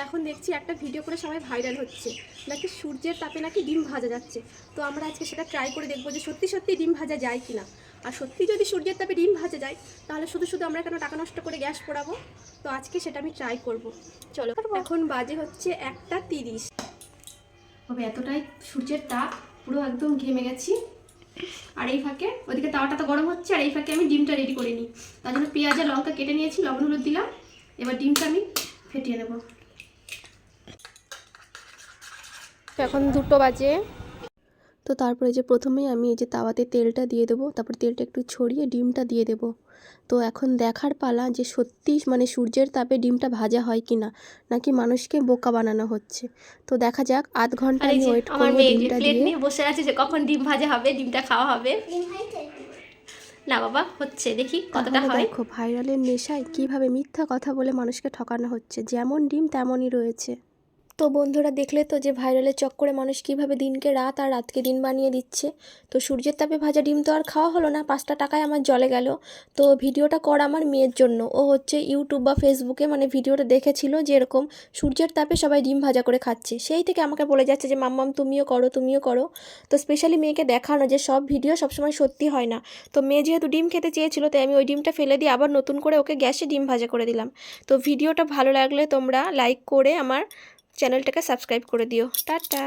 এখন দেখছি একটা ভিডিও করে সবাই ভাইরাল হচ্ছে, নাকি সূর্যের তাপে নাকি ডিম ভাজা যাচ্ছে। তো আমরা আজকে সেটা ট্রাই করে দেখবো যে সত্যি সত্যি ডিম ভাজা যায় কি না। আর সত্যি যদি সূর্যের তাপে ডিম ভাজা যায়, তাহলে শুধু শুধু আমরা কেন টাকা নষ্ট করে গ্যাস পোড়াবো। তো আজকে সেটা আমি ট্রাই করব। চলো, এখন বাজে হচ্ছে 1:30। তবে এতটাই সূর্যের তাপ, পুরো একদম ঘেমে গেছি। আর এই ফাঁকে ওদিকে তাওয়াটা তো গরম হচ্ছে, আর এই ফাঁকে আমি ডিমটা রেডি করে নিই। তার জন্য পেঁয়াজ আর লঙ্কা কেটে নিয়েছি, লবণ হলুদ দিলাম। এবার ডিমটা আমি ফেটিয়ে নেব। এখন 2টো বাজে। তো তারপরে যে প্রথমেই আমি এই যে তাওয়াতে তেলটা দিয়ে দেবো, তারপর তেলটা একটু ছড়িয়ে ডিমটা দিয়ে দেবো। তো এখন দেখার পালা যে সত্যি মানে সূর্যের তাপে ডিমটা ভাজা হয় কি না, নাকি মানুষকে বোকা বানানো হচ্ছে। তো দেখা যাক, আধ ঘন্টা আমি ওয়েট করব ডিমটা দিয়ে। প্লেট নিয়ে বসে আছে যে কখন ডিম ভাজা হবে, ডিমটা খাওয়া হবে। না বাবা, হচ্ছে, দেখি কতটা হয়। দেখো ভাইরালের নেশায় কিভাবে মিথ্যা কথা বলে মানুষকে ঠকানো হচ্ছে, যেমন ডিম তেমনই রয়েছে। তো বন্ধুরা দেখলে তো যে ভাইরালের চক্করে মানুষ কিভাবে দিনকে রাত আর রাতকে দিন বানিয়ে দিচ্ছে। তো সূর্যের তাপে ভাজা ডিম তো আর খাওয়া হলো না, 5টা টাকায় আমার জলে গেল। তো ভিডিওটা করা আমার মেয়ের জন্য, ও হচ্ছে ইউটিউব বা ফেসবুকে মানে ভিডিওটা দেখেছিল যে এরকম সূর্যের তাপে সবাই ডিম ভাজা করে খাচ্ছে, সেই থেকে আমাকে বলে যাচ্ছে যে মাম্মাম তুমিও করো তুমিও করো। তো স্পেশালি মেয়েকে দেখানো যে সব ভিডিও সবসময় সত্যি হয় না। তো মেয়ে যেহেতু ডিম খেতে চেয়েছিল, তাই আমি ওই ডিমটা ফেলে দিয়ে আবার নতুন করে ওকে গ্যাসে ডিম ভাজা করে দিলাম। তো ভিডিওটা ভালো লাগলে তোমরা লাইক করে আমার চ্যানেলটাকে সাবস্ক্রাইব করে দিও। টাটা।